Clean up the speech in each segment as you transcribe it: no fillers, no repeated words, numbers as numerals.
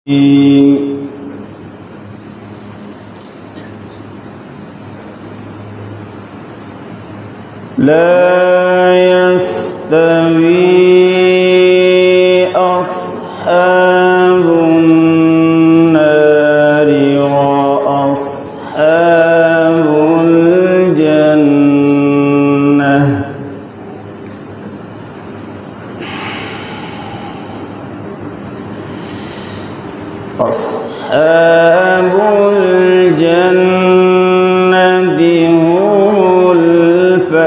لا يستوي أصحاب النار وأصحاب الجنة أصحاب الجنة هم الفائزون.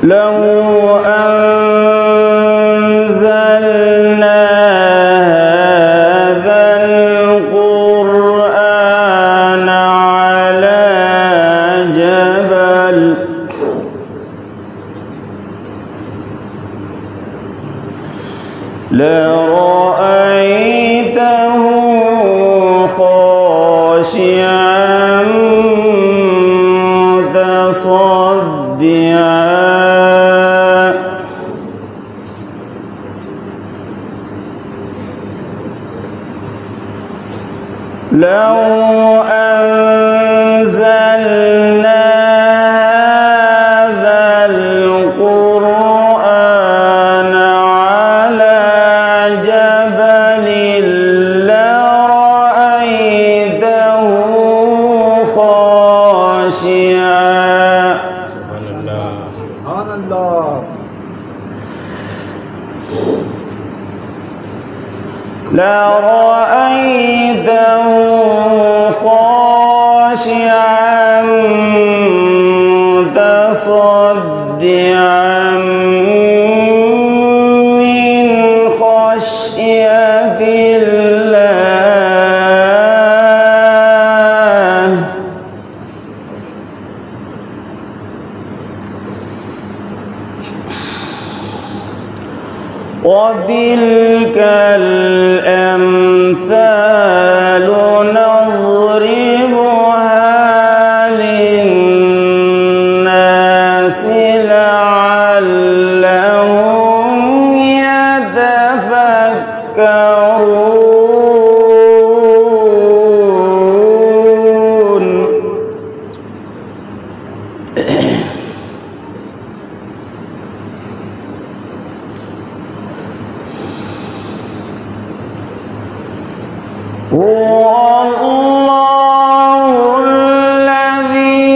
لو أنزلنا هذا القرآن على جبل لرأيته خاشعا متصدعا لو أنزلنا هذا القرآن على جبل لرأيته خاشعا سبحان الله لرأيته خاشعا متصدعا من خشية الله. وتلك الأمثال نضربها للناس لعلهم يتفكرون. هو الله الذي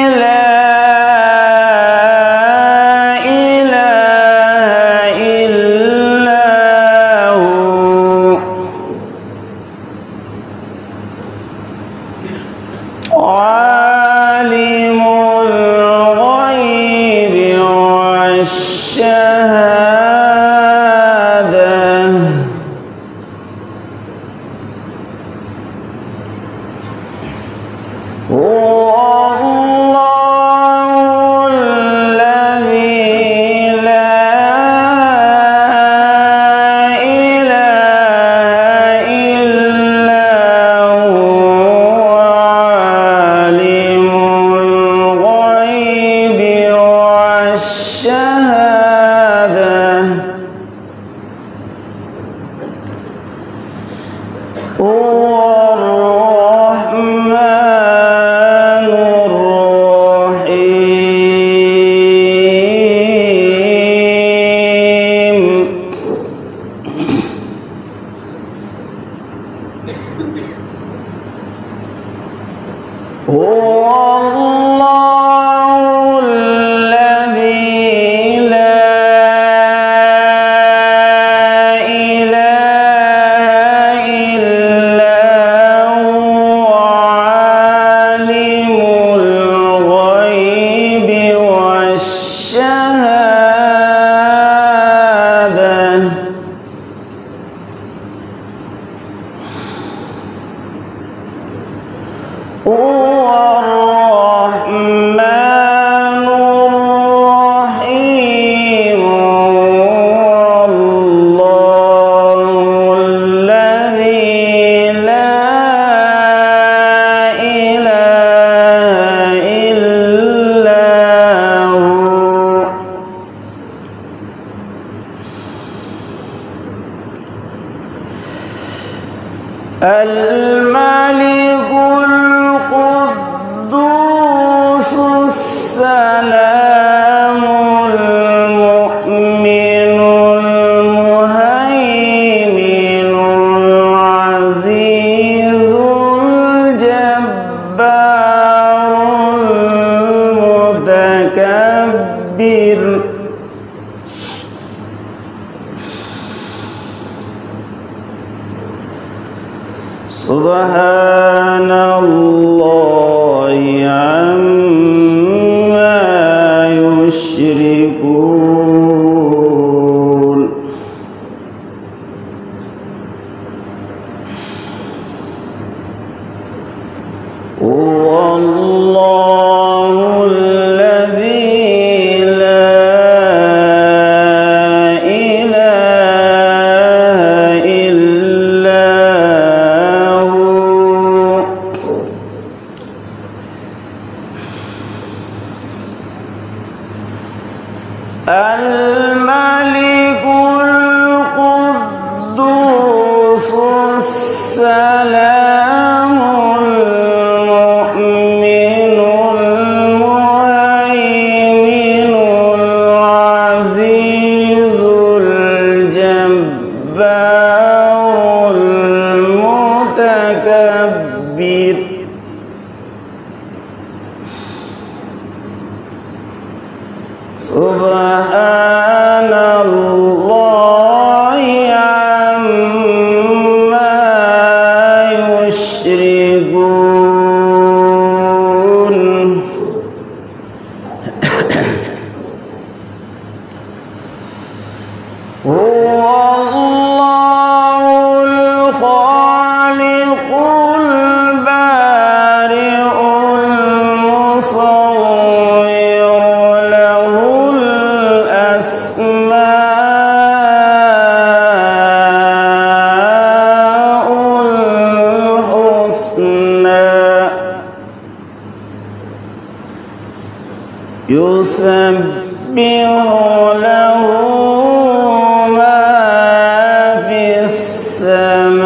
لا إله إلا هو عالم الغيب والشهادة هو الله الذي لا إله إلا هو عالم الغيب والشهادة هو الرحمن الرحيم. هو الله الذي لا إله إلا هو عالم الغيب والشهادة هو الرحمن الرحيم. الله الذي لا سبحان الله عما يشركون هو الله الخالق البارئ المصور له الأسماء الحسنى يسبح له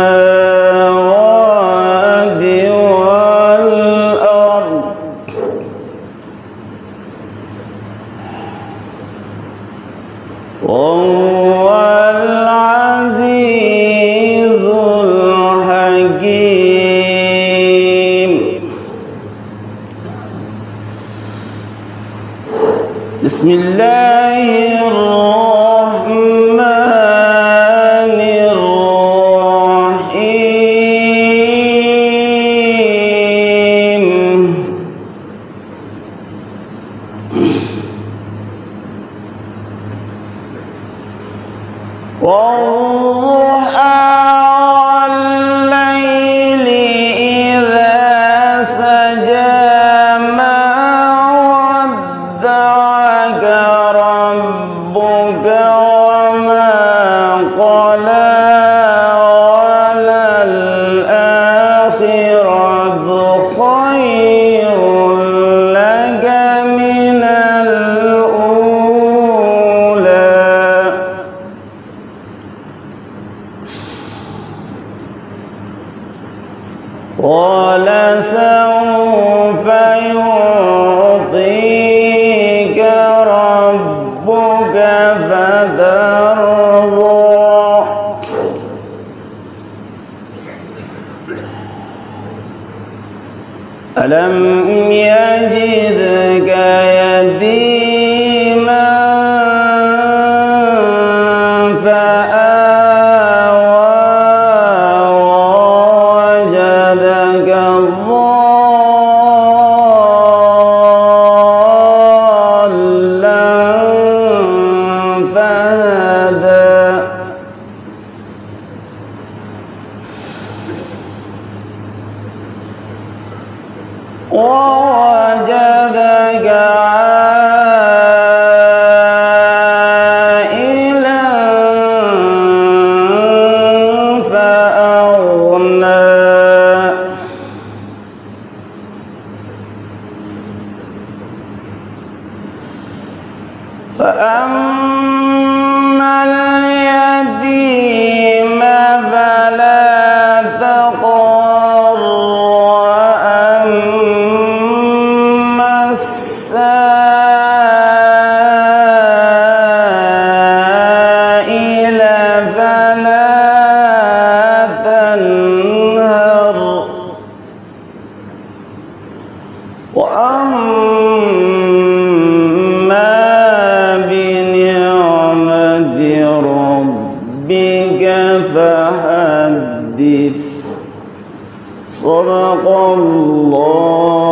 السماوات والأرض وهو العزيز الحكيم بسم الله الرحمن والضحى والليل إذا سجى ما ودعك ربك وما قلى وللآخرة خير لك من ولسوف يعطيك ربك فترضى ألم يجدك يتيما ووجدك عائلا فأغنى فأما اليتيم فلا تقهر السائل فلا تنهر وأما بنعمة ربك فحدث صدق الله